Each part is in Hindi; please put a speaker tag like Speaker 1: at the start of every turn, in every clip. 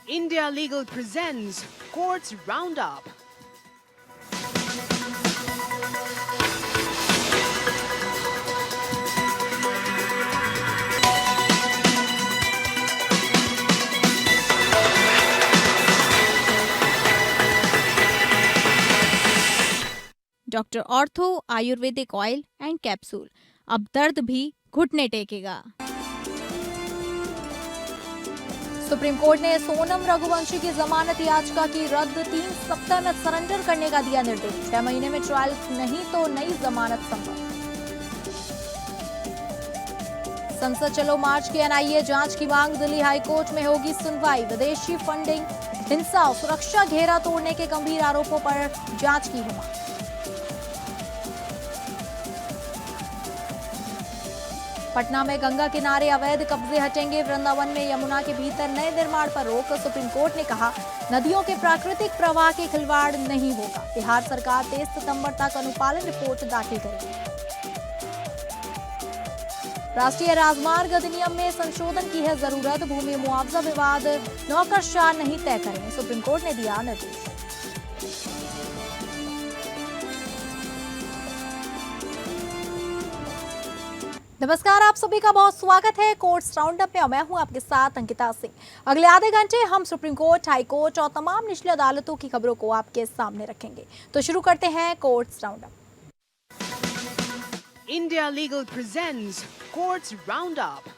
Speaker 1: India Legal presents Courts Roundup.
Speaker 2: Doctor ortho Ayurvedic oil and capsule, अब दर्द भी घुटने टेकेगा। सुप्रीम कोर्ट ने सोनम रघुवंशी की जमानत याचिका की रद्द, 3 सप्ताह में सरेंडर करने का दिया निर्देश। 6 महीने में ट्रायल नहीं तो नई जमानत संभव। संसद चलो मार्च की एनआईए जांच की मांग, दिल्ली हाईकोर्ट में होगी सुनवाई। विदेशी फंडिंग, हिंसा और सुरक्षा घेरा तोड़ने के गंभीर आरोपों पर जांच की है मांग। पटना में गंगा किनारे अवैध कब्जे हटेंगे, वृंदावन में यमुना के भीतर नए निर्माण पर रोक। सुप्रीम कोर्ट ने कहा, नदियों के प्राकृतिक प्रवाह के खिलवाड़ नहीं होगा। बिहार सरकार 23 सितंबर तक अनुपालन रिपोर्ट दाखिल करेगी। राष्ट्रीय राजमार्ग अधिनियम में संशोधन की है जरूरत, भूमि मुआवजा विवाद नौकरशाह नहीं तय करें, सुप्रीम कोर्ट ने दिया निर्देश। नमस्कार, आप सभी का बहुत स्वागत है कोर्ट्स राउंडअप में। मैं हूं आपके साथ अंकिता सिंह। अगले आधे घंटे हम सुप्रीम कोर्ट, हाई कोर्ट और तमाम निचली अदालतों की खबरों को आपके सामने रखेंगे। तो शुरू करते हैं courts roundup.
Speaker 1: India Legal presents Courts Roundup.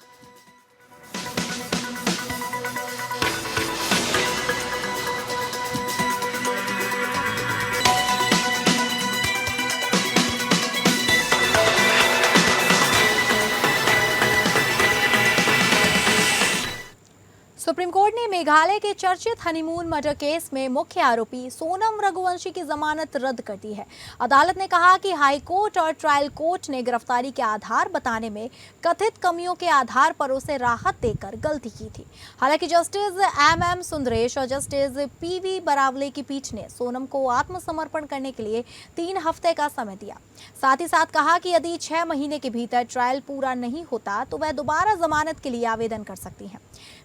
Speaker 2: Supreme court ने मेघालय के चर्चित हनीमून मर्डर केस में मुख्य आरोपी सोनम रघुवंशी की जमानत रद्द कर दी है। अदालत ने कहा कि हाई कोर्ट और ट्रायल कोर्ट ने गिरफ्तारी के आधार बताने में कथित कमियों के आधार पर उसे राहत देकर गलती की थी। हालांकि जस्टिस एम सुंदरेश और जस्टिस पीवी बरावले की पीठ ने सोनम को आत्मसमर्पण करने के लिए 3 हफ्ते का समय दिया। साथ ही साथ कहा कि यदि 6 महीने के भीतर ट्रायल पूरा नहीं होता तो वह दोबारा जमानत के लिए आवेदन कर सकती हैं।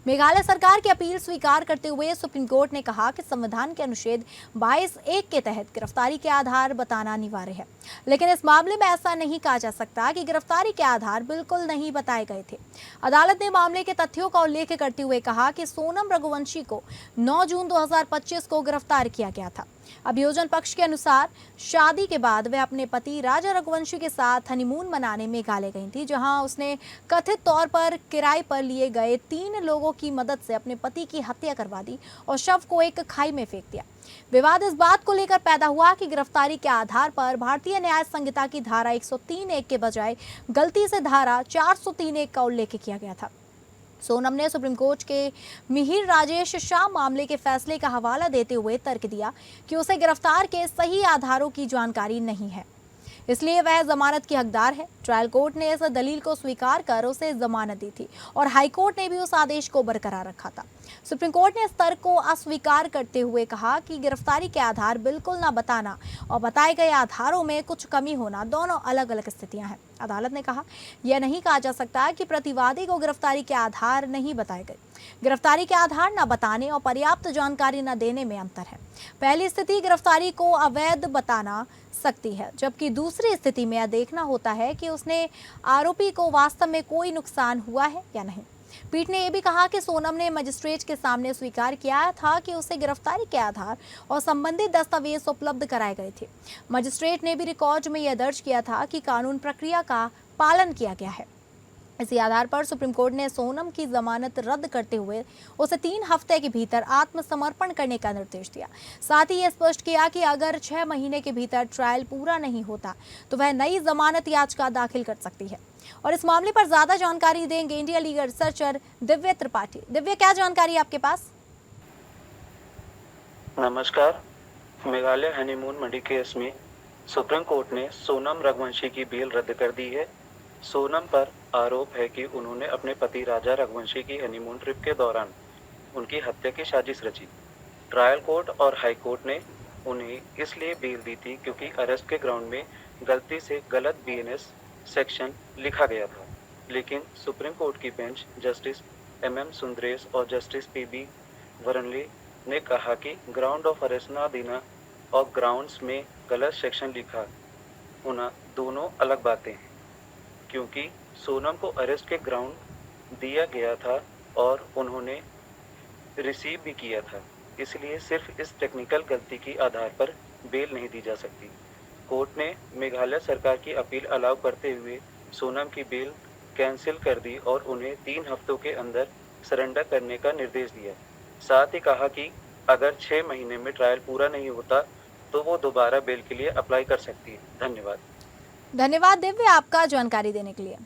Speaker 2: मेघालय सरकार की अपील स्वीकार करते हुए सुप्रीम कोर्ट ने कहा कि संविधान के अनुच्छेद 22(1) के तहत गिरफ्तारी के आधार बताना अनिवार्य है, लेकिन इस मामले में ऐसा नहीं कहा जा सकता कि गिरफ्तारी के आधार बिल्कुल नहीं बताए गए थे। अदालत ने मामले के तथ्यों का उल्लेख करते हुए कहा कि सोनम रघुवंशी को 9 जून 2025 को गिरफ्तार किया गया था। अभियोजन पक्ष के अनुसार शादी के बाद वह अपने पति राजा रघुवंशी के साथ हनीमून मनाने मेघालय गई थी, जहां उसने कथित तौर पर किराए पर लिए गए 3 लोगों की मदद से अपने पति की हत्या करवा दी और शव को एक खाई में फेंक दिया। विवाद इस बात को लेकर पैदा हुआ कि गिरफ्तारी के आधार पर भारतीय न्याय संहिता की धारा 103(1) के बजाय गलती से धारा 403(1) का उल्लेख किया गया था। सोनम ने सुप्रीम कोर्ट के मिहिर राजेश शाह मामले के फैसले का हवाला देते हुए तर्क दिया कि उसे गिरफ्तार के सही आधारों की जानकारी नहीं है, इसलिए वह जमानत की हकदार है। ट्रायल कोर्ट ने इस दलील को स्वीकार कर उसे जमानत दी थी और हाई कोर्ट ने भी उस आदेश को बरकरार रखा था। सुप्रीम कोर्ट ने इस तर्क को अस्वीकार करते हुए कहा कि गिरफ्तारी के आधार बिल्कुल न बताना और बताए गए आधारों में कुछ कमी होना दोनों अलग अलग स्थितियां हैं। अदालत ने कहा, यह नहीं कहा जा सकता कि प्रतिवादी को गिरफ्तारी के आधार नहीं बताए गए। गिरफ्तारी के आधार न बताने और पर्याप्त जानकारी न देने में अंतर है। पहली स्थिति गिरफ्तारी को अवैध बताना सकती है, जबकि दूसरी स्थिति में यह देखना होता है कि उसने आरोपी को वास्तव में कोई नुकसान हुआ है या नहीं। पीठ ने यह भी कहा कि सोनम ने मजिस्ट्रेट के सामने स्वीकार किया था कि उसे गिरफ्तारी के आधार और संबंधित दस्तावेज उपलब्ध कराए गए थे। मजिस्ट्रेट ने भी रिकॉर्ड में यह दर्ज किया था कि कानून प्रक्रिया का पालन किया गया है। इसी आधार पर सुप्रीम कोर्ट ने सोनम की जमानत रद्द करते हुए उसे 3 हफ्ते के भीतर आत्मसमर्पण करने का निर्देश दिया। साथ ही यह स्पष्ट किया कि अगर 6 महीने के भीतर ट्रायल पूरा नहीं होता तो वह नई जमानत याचिका दाखिल कर सकती है। और इस मामले पर ज्यादा जानकारी देंगे India legal researcher Divya Tripathi. Divya, क्या जानकारी आपके पास?
Speaker 3: नमस्कार। मेघालय हनीमून मर्डर केस में सुप्रीम कोर्ट ने सोनम रघुवंशी की बेल रद्द कर दी है। सोनम पर आरोप है कि उन्होंने अपने पति राजा रघुवंशी की हनीमून ट्रिप के दौरान उनकी हत्या की साजिश रची। ट्रायल कोर्ट और हाई कोर्ट ने उन्हें इसलिए बेल दी थी क्योंकि अरेस्ट के ग्राउंड में गलती से गलत बीएनएस सेक्शन लिखा गया था, लेकिन सुप्रीम कोर्ट की बेंच जस्टिस एम सुंदरेश और जस्टिस पीबी वर्नले ने कहा कि ग्राउंड ऑफ अरेस्ट ना देना और ग्राउंड्स में गलत सेक्शन लिखा होना दोनों अलग बातें हैं, क्योंकि सोनम को अरेस्ट के ग्राउंड दिया गया था और उन्होंने रिसीव भी किया था, इसलिए सिर्फ इस टेक्निकल गलती के आधार पर बेल नहीं दी जा सकती। कोर्ट ने मेघालय सरकार की अपील अलाउ करते हुए सोनम की बेल कैंसिल कर दी और उन्हें 3 हफ्तों के अंदर सरेंडर करने का निर्देश दिया। साथ ही कहा कि अगर 6 महीने में ट्रायल पूरा नहीं होता तो वो दोबारा बेल के लिए अप्लाई कर सकती है। धन्यवाद।
Speaker 2: धन्यवाद दिव्य, आपका जानकारी देने के लिए।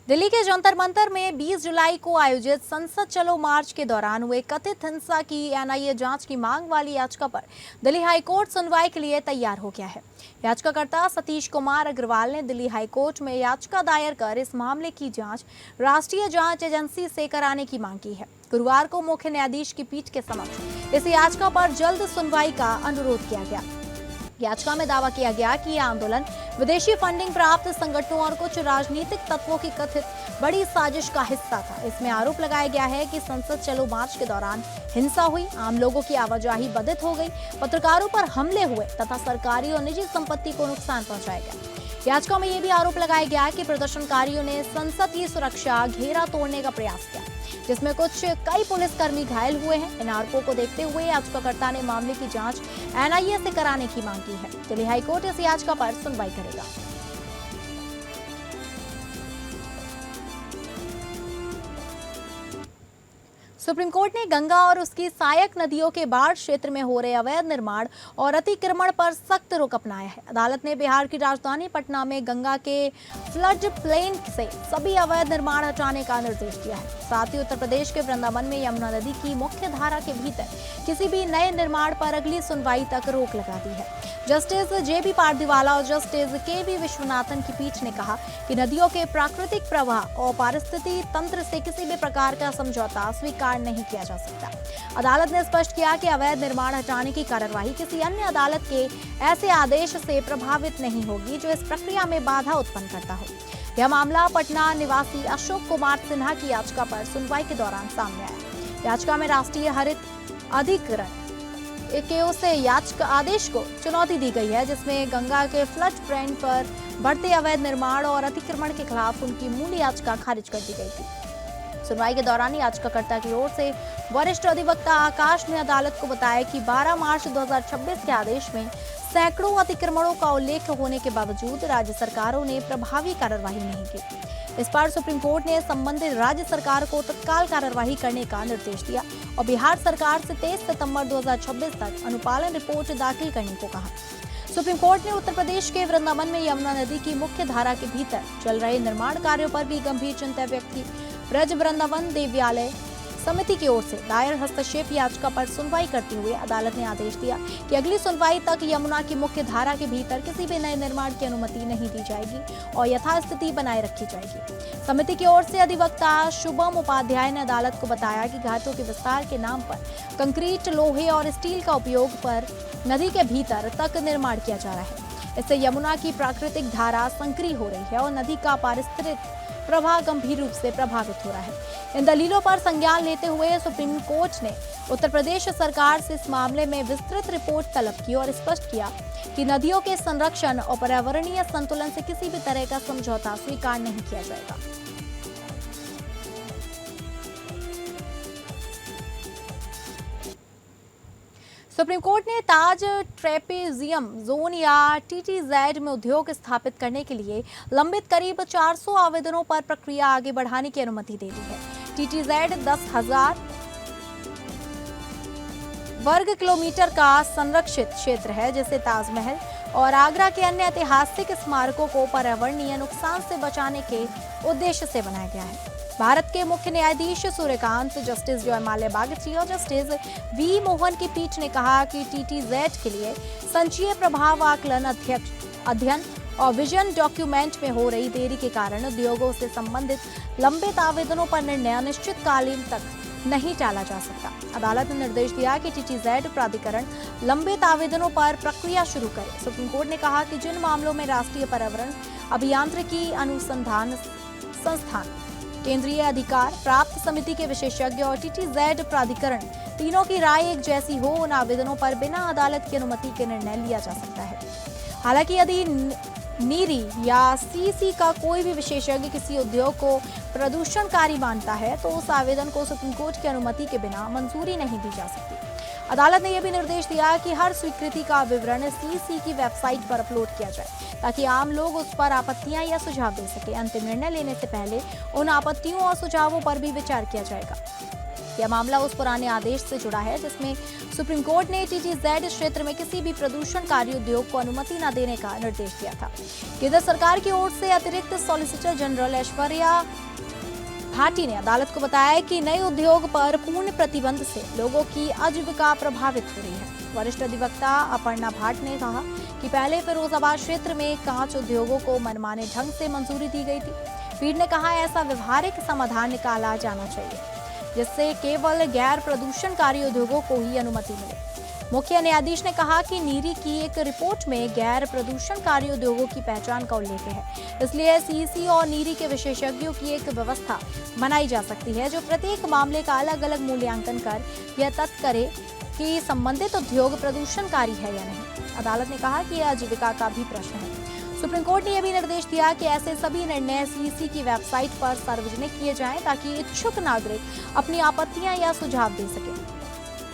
Speaker 2: दिल्ली के जंतर मंतर में 20 जुलाई को आयोजित संसद चलो मार्च के दौरान हुए कथित हिंसा की एनआईए जांच की मांग वाली याचिका पर दिल्ली हाईकोर्ट सुनवाई के लिए तैयार हो गया है। याचिकाकर्ता सतीश कुमार अग्रवाल ने दिल्ली हाईकोर्ट में याचिका दायर कर इस मामले की जांच राष्ट्रीय जांच एजेंसी से कराने की मांग की है। गुरुवार को मुख्य न्यायाधीश की पीठ के समक्ष इस याचिका पर जल्द सुनवाई का अनुरोध किया गया। याचिका में दावा किया गया कि यह आंदोलन विदेशी फंडिंग प्राप्त संगठनों और कुछ राजनीतिक तत्वों की कथित बड़ी साजिश का हिस्सा था। इसमें आरोप लगाया गया है कि संसद चलो मार्च के दौरान हिंसा हुई, आम लोगों की आवाजाही बाधित हो गई, पत्रकारों पर हमले हुए तथा सरकारी और निजी संपत्ति को नुकसान पहुंचाया गया। याचिका में यह भी आरोप लगाया गया कि प्रदर्शनकारियों ने संसद की सुरक्षा घेरा तोड़ने का प्रयास किया, जिसमें कई पुलिसकर्मी घायल हुए हैं। इन आरोपों को देखते हुए याचिकाकर्ता ने मामले की जांच एनआईए से कराने की मांग की है। दिल्ली हाईकोर्ट इस याचिका पर सुनवाई करेगा। सुप्रीम कोर्ट ने गंगा और उसकी सहायक नदियों के बाढ़ क्षेत्र में हो रहे अवैध निर्माण और अतिक्रमण पर सख्त रुख अपनाया है। अदालत ने बिहार की राजधानी पटना में गंगा के फ्लड प्लेन से सभी अवैध निर्माण हटाने का निर्देश दिया है। साथ ही उत्तर प्रदेश के वृंदावन में यमुना नदी की मुख्य धारा के भीतर किसी भी नए निर्माण पर अगली सुनवाई तक रोक लगा दी है। जस्टिस जेबी पारदीवाला और जस्टिस केवी विश्वनाथन की पीठ ने कहा कि नदियों के प्राकृतिक प्रवाह और पारिस्थितिकी तंत्र से किसी भी प्रकार का समझौता स्वीकार नहीं किया जा सकता। अदालत ने स्पष्ट किया कि अवैध निर्माण हटाने की कार्यवाही किसी अन्य अदालत के ऐसे आदेश से प्रभावित नहीं होगी जो इस प्रक्रिया में बाधा उत्पन्न करता हो। यह मामला पटना निवासी अशोक कुमार सिन्हा की याचिका पर सुनवाई के दौरान सामने आया। याचिका में राष्ट्रीय हरित अधिकरण के ओर से याचिका आदेश को चुनौती दी गई है, जिसमें गंगा के फ्लड प्लेन पर बढ़ते अवैध निर्माण और अतिक्रमण के खिलाफ उनकी मूल याचिका खारिज कर दी गई थी। सुनवाई के दौरान याचिकाकर्ता की ओर से वरिष्ठ अधिवक्ता आकाश ने अदालत को बताया कि 12 मार्च 2026 के आदेश में सैकड़ों अतिक्रमणों का उल्लेख होने के बावजूद राज्य सरकारों ने प्रभावी कार्रवाई नहीं की। इस पर सुप्रीम कोर्ट ने संबंधित राज्य सरकार को तत्काल कार्रवाई करने का निर्देश दिया और बिहार सरकार से 23 सितंबर 2026 तक अनुपालन रिपोर्ट दाखिल करने को कहा। सुप्रीम कोर्ट ने उत्तर प्रदेश के वृंदावन में यमुना नदी की मुख्य धारा के भीतर चल रहे निर्माण कार्यों पर भी गंभीर चिंता व्यक्त की। ब्रज वृंदावन देवालय समिति की ओर से दायर हस्तक्षेप याचिका पर सुनवाई करते हुए अदालत ने आदेश दिया कि अगली सुनवाई तक यमुना की मुख्य धारा के भीतर किसी भी नए निर्माण की अनुमति नहीं दी जाएगी और यथास्थिति बनाए रखी जाएगी। समिति की ओर से अधिवक्ता शुभम उपाध्याय ने अदालत को बताया कि घाटों के विस्तार के नाम पर कंक्रीट, लोहे और स्टील का उपयोग पर नदी के भीतर तक निर्माण किया जा रहा है। इससे यमुना की प्राकृतिक धारा संकरी हो रही है और नदी का पारिस्थितिक प्रवाह गंभीर रूप से प्रभावित हो रहा है। इन दलीलों पर संज्ञान लेते हुए सुप्रीम कोर्ट ने उत्तर प्रदेश सरकार से इस मामले में विस्तृत रिपोर्ट तलब की और स्पष्ट किया कि नदियों के संरक्षण और पर्यावरणीय संतुलन से किसी भी तरह का समझौता स्वीकार नहीं किया जाएगा। सुप्रीम कोर्ट ने ताज ट्रेपेजियम जोन या टीटीजेड में उद्योग स्थापित करने के लिए लंबित करीब 400 आवेदनों पर प्रक्रिया आगे बढ़ाने की अनुमति दे दी है। टीटीजेड 10,000 वर्ग किलोमीटर का संरक्षित क्षेत्र है, जिसे ताजमहल और आगरा के अन्य ऐतिहासिक स्मारकों को पर्यावरणीय नुकसान से बचाने के उद्देश्य से बनाया गया है। भारत के मुख्य न्यायाधीश सूर्यकांत, जस्टिस जयमाल्या बागची और जस्टिस वी मोहन की पीठ ने कहा कि टीटीजेड के लिए संचयी प्रभाव आकलन अध्ययन और विजन डॉक्यूमेंट में हो रही देरी के कारण उद्योगों से संबंधित लंबित आवेदनों पर निर्णय अनिश्चितकालीन तक नहीं टाला जा सकता। अदालत ने निर्देश दिया कि टीटीजेड प्राधिकरण लंबित आवेदनों पर प्रक्रिया शुरू करे। सुप्रीम कोर्ट ने कहा कि जिन मामलों में राष्ट्रीय पर्यावरण अभियांत्रिकी अनुसंधान संस्थान, केंद्रीय अधिकार प्राप्त समिति के विशेषज्ञ और टीटीजेड प्राधिकरण तीनों की राय एक जैसी हो, उन आवेदनों पर बिना अदालत की अनुमति के निर्णय लिया जा सकता है। हालांकि यदि नीरी या सीसी का कोई भी विशेषज्ञ किसी उद्योग को प्रदूषणकारी मानता है तो उस आवेदन को सुप्रीम कोर्ट की अनुमति के बिना मंजूरी नहीं दी जा सकती। अदालत ने यह भी निर्देश दिया कि हर स्वीकृति का विवरण सीसी की वेबसाइट पर अपलोड किया जाए ताकि आम लोग उस पर आपत्तियां या सुझाव दे सके। अंतिम निर्णय लेने से पहले उन आपत्तियों और सुझावों पर भी विचार किया जाएगा। यह मामला उस पुराने आदेश से जुड़ा है जिसमें सुप्रीम कोर्ट ने TTZ क्षेत्र में किसी भी प्रदूषणकारी उद्योग को अनुमति न देने का निर्देश दिया था। केंद्र सरकार की ओर से अतिरिक्त सॉलिसिटर जनरल ऐश्वर्या भाटी ने अदालत को बताया कि नए उद्योग पर पूर्ण प्रतिबंध से लोगों की आजीविका प्रभावित हो रही है। वरिष्ठ अधिवक्ता अपर्णा भाट ने कहा कि पहले फिरोजाबाद क्षेत्र में कांच उद्योगों को मनमाने ढंग से मंजूरी दी गई थी। पीठ ने कहा ऐसा व्यवहारिक समाधान निकाला जाना चाहिए जिससे केवल गैर प्रदूषणकारी उद्योगों को ही अनुमति मिले। मुख्य न्यायाधीश ने कहा कि नीरी की एक रिपोर्ट में गैर प्रदूषणकारी उद्योगों की पहचान का उल्लेख है, इसलिए सीसी और नीरी के विशेषज्ञों की एक व्यवस्था बनाई जा सकती है जो प्रत्येक मामले का अलग अलग मूल्यांकन कर यह तय करे कि संबंधित उद्योग प्रदूषणकारी है या नहीं। अदालत ने कहा कि यह आजीविका का भी प्रश्न है। सुप्रीम कोर्ट ने यह भी निर्देश दिया कि ऐसे सभी निर्णय सीसी की वेबसाइट पर सार्वजनिक किए जाएं ताकि इच्छुक नागरिक अपनी आपत्तियां या सुझाव दे सकें।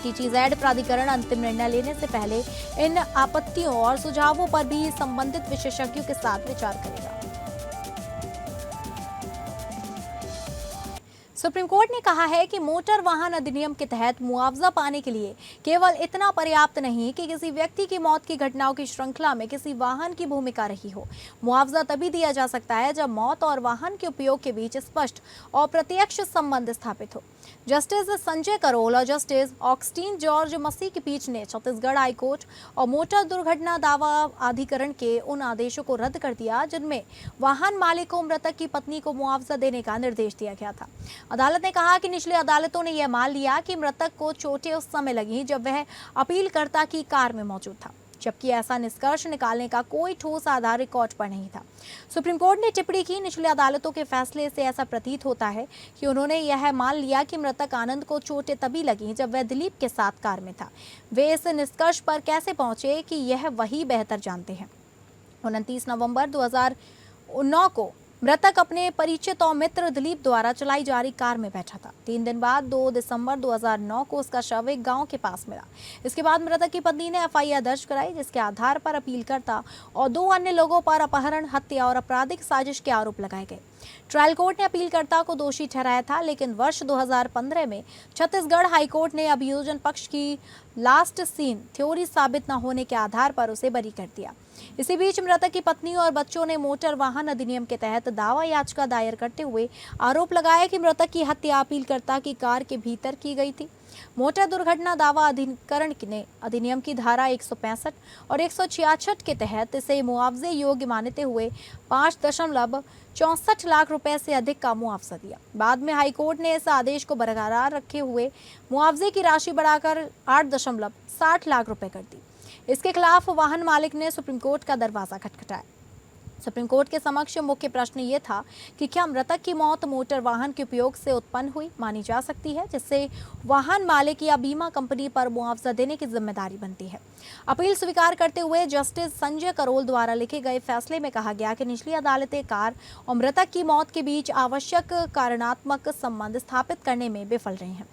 Speaker 2: TTZ प्राधिकरण अंतिम निर्णय लेने से पहले इन आपत्तियों और सुझावों पर भी संबंधित विशेषज्ञों के साथ विचार करेगा। सुप्रीम कोर्ट ने कहा है कि मोटर वाहन अधिनियम के तहत मुआवजा पाने के लिए केवल इतना पर्याप्त नहीं कि किसी व्यक्ति की मौत की घटनाओं की श्रृंखला में किसी वाहन की भूमिका रही हो। मुआवजा तभी दिया जा सकता है जब मौत और वाहन के उपयोग के बीच स्पष्ट और प्रत्यक्ष संबंध स्थापित हो। जस्टिस संजय करोल और जस्टिस ऑक्सटीन जॉर्ज मसी की पीठ ने छत्तीसगढ़ हाईकोर्ट और मोटर दुर्घटना दावा अधिकरण के उन आदेशों को रद्द कर दिया जिनमें वाहन मालिक को मृतक की पत्नी को मुआवजा देने का निर्देश दिया गया था। अदालत ने कहा कि निचली अदालतों ने यह मान लिया कि मृतक को चोटें उस समय लगी जब वह अपीलकर्ता की कार में मौजूद था, जबकि ऐसा निष्कर्ष निकालने का कोई ठोस आधार रिकॉर्ड पर नहीं था। सुप्रीम कोर्ट ने टिप्पणी की, निचली अदालतों के फैसले से ऐसा प्रतीत होता है कि उन्होंने यह मान लिया कि मृतक आनंद को चोटें तभी लगी जब वह दिलीप के साथ कार में था। वे इस निष्कर्ष पर कैसे पहुंचे कि यह वही बेहतर जानते हैं। 29 नवंबर 2009 को मृतक अपने परिचित और मित्र दिलीप द्वारा चलाई जा रही कार में बैठा था। 3 दिन बाद 2 दिसंबर 2009 को उसका शव एक गांव के पास मिला। इसके बाद मृतक की पत्नी ने FIR दर्ज कराई जिसके आधार पर अपीलकर्ता और 2 अन्य लोगों पर अपहरण, हत्या और आपराधिक साजिश के आरोप लगाए गए। ट्रायल कोर्ट ने अपीलकर्ता को दोषी ठहराया था, लेकिन वर्ष 2015 में छत्तीसगढ़ हाईकोर्ट ने अभियोजन पक्ष की लास्ट सीन थ्योरी साबित न होने के आधार पर उसे बरी कर दिया। इसी बीच मृतक की पत्नी और बच्चों ने मोटर वाहन अधिनियम के तहत दावा याचिका दायर करते हुए आरोप लगाया कि मृतक की हत्या अपीलकर्ता की कार के भीतर की गई थी। मोटर दुर्घटना दावा अधिकरण ने अधिनियम की धारा 165 और 166 के तहत इसे मुआवजे योग्य मानते हुए 5.64 लाख रुपए से अधिक का मुआवजा दिया। बाद में हाईकोर्ट ने इस आदेश को बरकरार रखे हुए मुआवजे की राशि बढ़ाकर 8.60 लाख रुपए कर दी। इसके खिलाफ वाहन मालिक ने सुप्रीम कोर्ट का दरवाजा खटखटाया। सुप्रीम कोर्ट के समक्ष मुख्य प्रश्न ये था कि क्या मृतक की मौत मोटर वाहन के उपयोग से उत्पन्न हुई मानी जा सकती है, जिससे वाहन मालिक या बीमा कंपनी पर मुआवजा देने की जिम्मेदारी बनती है। अपील स्वीकार करते हुए जस्टिस संजय करोल द्वारा लिखे गए फैसले में कहा गया कि निचली अदालतें कार और मृतक की मौत के बीच आवश्यक कारणात्मक संबंध स्थापित करने में विफल रही हैं,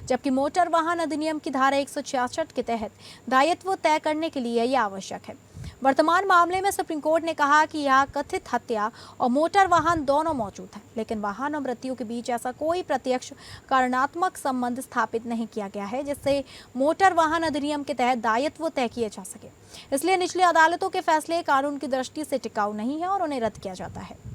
Speaker 2: जबकि मोटर वाहन अधिनियम की धारा 166 के तहत दायित्व तय करने के लिए यह आवश्यक है। वर्तमान मामले में सुप्रीम कोर्ट ने कहा कि यह कथित हत्या और मोटर वाहन दोनों मौजूद हैं, लेकिन वाहन और मृत्यु के बीच ऐसा कोई प्रत्यक्ष कारणात्मक संबंध स्थापित नहीं किया गया है जिससे मोटर वाहन अधिनियम के तहत दायित्व तय किए जा सके। इसलिए निचली अदालतों के फैसले कानून की दृष्टि से टिकाऊ नहीं है और उन्हें रद्द किया जाता है।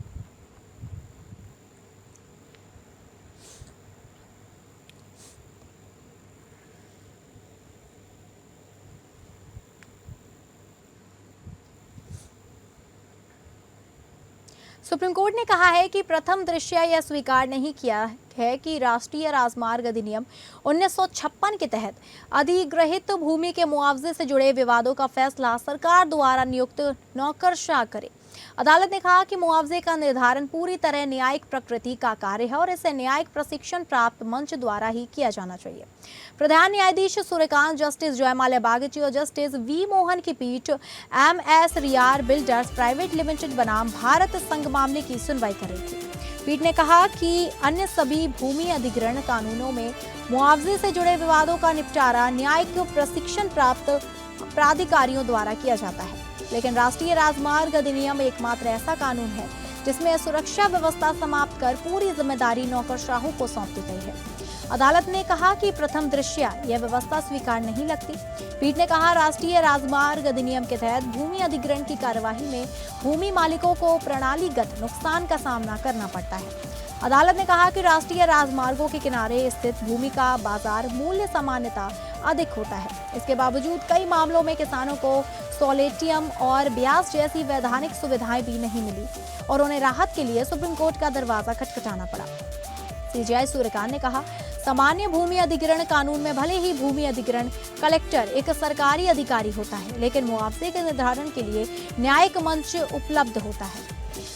Speaker 2: सुप्रीम कोर्ट ने कहा है कि प्रथम दृष्टया यह स्वीकार नहीं किया है कि राष्ट्रीय राजमार्ग अधिनियम 1956 के तहत अधिग्रहित भूमि के मुआवजे से जुड़े विवादों का फैसला सरकार द्वारा नियुक्त नौकरशाह करे। अदालत ने कहा कि मुआवजे का निर्धारण पूरी तरह न्यायिक प्रकृति का कार्य है और इसे न्यायिक प्रशिक्षण प्राप्त मंच द्वारा ही किया जाना चाहिए। प्रधान न्यायाधीश सूर्यकांत, जस्टिस जयमाल्या बागची और जस्टिस वी मोहन की पीठ MS रियार बिल्डर्स प्राइवेट लिमिटेड बनाम भारत संघ मामले की सुनवाई कर रही थी। पीठ ने कहा कि अन्य सभी भूमि अधिग्रहण कानूनों में मुआवजे से जुड़े विवादों का निपटारा न्यायिक प्रशिक्षण प्राप्त प्राधिकारियों द्वारा किया जाता है, लेकिन राष्ट्रीय राजमार्ग अधिनियम एकमात्र ऐसा कानून है जिसमें सुरक्षा व्यवस्था समाप्त कर पूरी जिम्मेदारी नौकरशाहों को सौंप दी गई है। अदालत ने कहा कि प्रथम दृष्टया यह व्यवस्था स्वीकार नहीं लगती। पीठ ने कहा, राष्ट्रीय राजमार्ग अधिनियम के तहत भूमि अधिग्रहण की कार्यवाही में भूमि मालिकों को प्रणालीगत नुकसान का सामना करना पड़ता है। अदालत ने कहा कि राष्ट्रीय राजमार्गों के किनारे स्थित भूमि का बाजार मूल्य सामान्यतः अधिक होता है। इसके बावजूद कई मामलों में किसानों को सोलेटियम और ब्याज जैसी वैधानिक सुविधाएं भी नहीं मिली और उन्हें राहत के लिए सुप्रीम कोर्ट का दरवाजा खटखटाना पड़ा। CJI सूर्यकांत ने कहा, सामान्य भूमि अधिग्रहण कानून में भले ही भूमि अधिग्रहण कलेक्टर एक सरकारी अधिकारी होता है, लेकिन मुआवजे के निर्धारण के लिए न्यायिक मंच उपलब्ध होता है,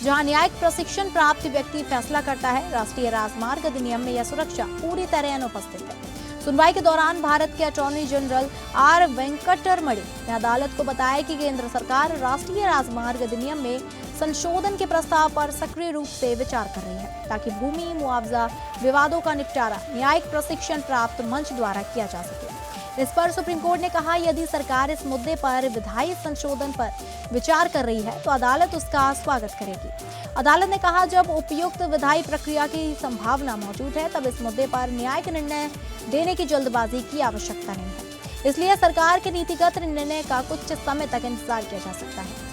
Speaker 2: जहां न्यायिक प्रशिक्षण प्राप्त व्यक्ति फैसला करता है। राष्ट्रीय राजमार्ग अधिनियम में यह सुरक्षा पूरी तरह अनुपस्थित है। सुनवाई के दौरान भारत के अटॉर्नी जनरल R वेंकटरमणि ने अदालत को बताया कि केंद्र सरकार राष्ट्रीय राजमार्ग अधिनियम में संशोधन के प्रस्ताव पर सक्रिय रूप से विचार कर रही है, ताकि भूमि मुआवजा विवादों का निपटारा न्यायिक प्रशिक्षण प्राप्त मंच द्वारा किया जा सके। इस पर सुप्रीम कोर्ट ने कहा, यदि सरकार इस मुद्दे पर विधायी संशोधन पर विचार कर रही है तो अदालत उसका स्वागत करेगी। अदालत ने कहा, जब उपयुक्त विधायी प्रक्रिया की संभावना मौजूद है तब इस मुद्दे पर न्यायिक निर्णय देने की जल्दबाजी की आवश्यकता नहीं है, इसलिए सरकार के नीतिगत निर्णय का कुछ समय तक इंतजार किया जा सकता है।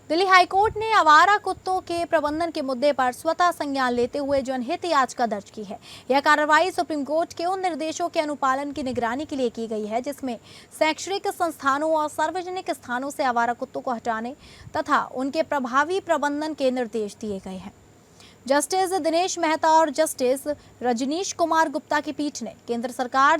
Speaker 2: दिल्ली हाईकोर्ट ने आवारा कुत्तों के प्रबंधन के मुद्दे पर स्वतः संज्ञान लेते हुए जनहित याचिका दर्ज की है। यह कार्रवाई सुप्रीम कोर्ट के उन निर्देशों के अनुपालन की निगरानी के लिए की गई है जिसमें शैक्षणिक संस्थानों और सार्वजनिक स्थानों से आवारा कुत्तों को हटाने तथा उनके प्रभावी प्रबंधन के निर्देश दिए गए हैं। जस्टिस दिनेश मेहता और जस्टिस रजनीश कुमार गुप्ता की पीठ ने केंद्र सरकार,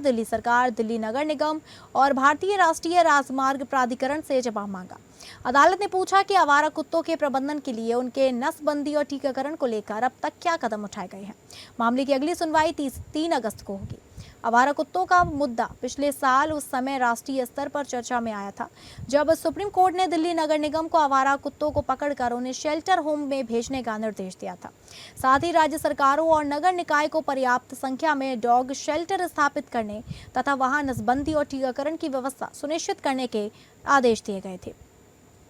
Speaker 2: दिल्ली नगर निगम और भारतीय राष्ट्रीय राजमार्ग प्राधिकरण से जवाब मांगा। अदालत ने पूछा कि आवारा कुत्तों के प्रबंधन के लिए उनके नसबंदी और टीकाकरण को लेकर अब तक क्या कदम उठाए गए हैं। मामले की अगली सुनवाई 3 अगस्त को होगी। आवारा कुत्तों का मुद्दा पिछले साल उस समय राष्ट्रीय स्तर पर चर्चा में आया था जब सुप्रीम कोर्ट ने दिल्ली नगर निगम को आवारा कुत्तों को पकड़कर उन्हें शेल्टर होम में भेजने का निर्देश दिया था। साथ ही राज्य सरकारों और नगर निकाय को पर्याप्त संख्या में डॉग शेल्टर स्थापित करने तथा वहां नसबंदी और टीकाकरण की व्यवस्था सुनिश्चित करने के आदेश दिए गए थे।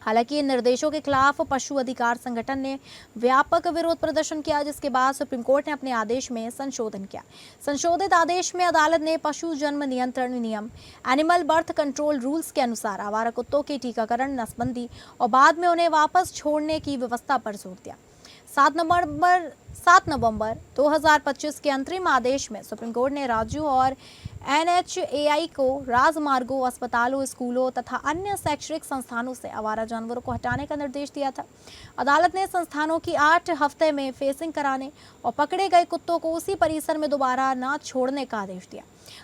Speaker 2: हालांकि इन निर्देशों के खिलाफ पशु अधिकार संगठन ने व्यापक विरोध प्रदर्शन किया, जिसके बाद सुप्रीम कोर्ट ने अपने आदेश में संशोधन किया। संशोधित आदेश में अदालत ने पशु जन्म नियंत्रण नियम एनिमल बर्थ कंट्रोल रूल्स के अनुसार आवारा कुत्तों के टीकाकरण, नसबंदी और बाद में उन्हें वापस छोड़ने की व्यवस्था पर जोर दिया। 7 नवंबर 2025 के अंतरिम आदेश में सुप्रीम कोर्ट ने राज्यों और NHAI को राजमार्गों, अस्पतालों, स्कूलों तथा अन्य शैक्षणिक संस्थानों से आवारा जानवरों को हटाने का निर्देश दिया था। अदालत ने संस्थानों की 8 हफ्ते में फेसिंग कराने और पकड़े गए कुत्तों को उसी परिसर में दोबारा न छोड़ने का आदेश दिया।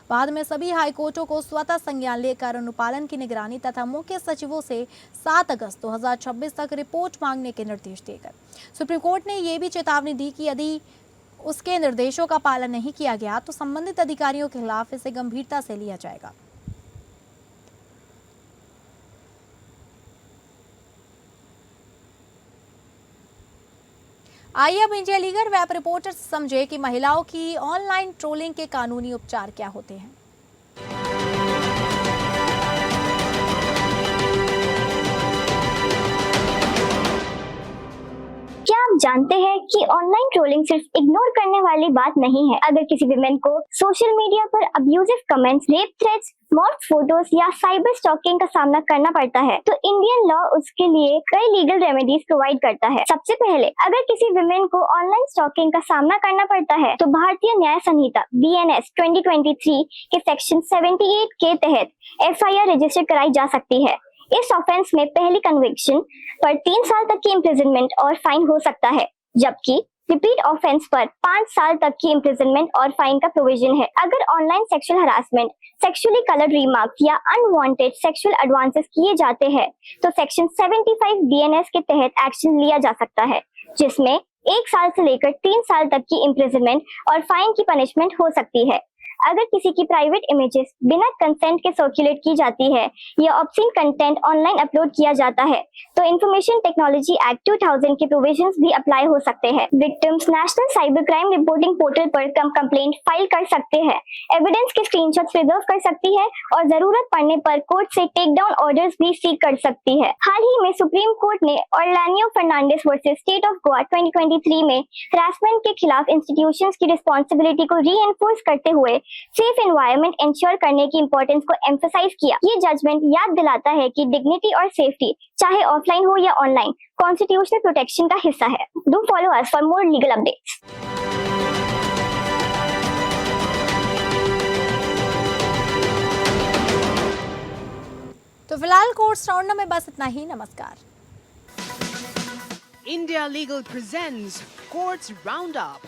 Speaker 2: बाद में सभी हाईकोर्टों को स्वतः संज्ञान लेकर अनुपालन की निगरानी तथा मुख्य सचिवों से 7 अगस्त 2026 तक रिपोर्ट मांगने के निर्देश दिए गए। सुप्रीम कोर्ट ने यह भी चेतावनी दी कि यदि उसके निर्देशों का पालन नहीं किया गया तो संबंधित अधिकारियों के खिलाफ इसे गंभीरता से लिया जाएगा। आइए अब इंडिया लीगल वेब रिपोर्टर समझे कि महिलाओं की ऑनलाइन ट्रोलिंग के कानूनी उपचार क्या होते हैं।
Speaker 4: क्या आप जानते हैं कि ऑनलाइन ट्रोलिंग सिर्फ इग्नोर करने वाली बात नहीं है। अगर किसी विमेन को सोशल मीडिया पर abusive comments, rape threats, morph photos या साइबर स्टॉकिंग का सामना करना पड़ता है तो इंडियन लॉ उसके लिए कई लीगल रेमेडीज प्रोवाइड करता है। सबसे पहले, अगर किसी विमेन को ऑनलाइन स्टॉकिंग का सामना करना पड़ता है तो भारतीय न्याय संहिता BNS 2023 के सेक्शन 78 के तहत FIR रजिस्टर कराई जा सकती है। इस ऑफेंस में पहली कन्विक्शन पर 3 साल तक की इम्प्रिजनमेंट और फाइन हो सकता है, जबकि रिपीट ऑफेंस पर 5 साल तक की इम्प्रिजनमेंट और फाइन का प्रोविजन है। अगर online sexual harassment, sexually coloured remarks या अनवांटेड सेक्सुअल एडवांसेस किए जाते हैं तो सेक्शन 75 BNS के तहत एक्शन लिया जा सकता है, जिसमें 1 साल से लेकर 3 साल तक की इम्प्रिजनमेंट और फाइन की पनिशमेंट हो सकती है। अगर किसी की प्राइवेट इमेजेस बिना कंसेंट के सर्कुलेट की जाती है या ऑब्सीन कंटेंट ऑनलाइन अपलोड किया जाता है तो इंफॉर्मेशन टेक्नोलॉजी एक्ट 2000 के प्रोविजंस भी अप्लाई हो सकते हैं। Victims national cyber crime reporting portal पर कंप्लेंट फाइल कर सकते हैं, एविडेंस के स्क्रीनशॉट्स प्रिजर्व कर सकती है और जरूरत पड़ने पर कोर्ट से टेक डाउन ऑर्डर्स भी सीक कर सकती है। हाल ही में सुप्रीम कोर्ट ने Aureliano Fernandes versus state of Goa 2023 में हरासमेंट के खिलाफ इंस्टीट्यूशंस की रिस्पॉन्सिबिलिटी को रीएनफोर्स करते हुए सेफ एनवायरनमेंट इंश्योर करने की इंपॉर्टेंस को एम्फसाइज किया। ये जजमेंट याद दिलाता है कि डिग्निटी और सेफ्टी, चाहे ऑफलाइन हो या ऑनलाइन, कॉन्स्टिट्यूशनल प्रोटेक्शन का हिस्सा है। Do follow us for more legal updates.
Speaker 2: तो फिलहाल कोर्ट्स राउंड में बस इतना ही। नमस्कार।
Speaker 1: India Legal presents Courts Roundup.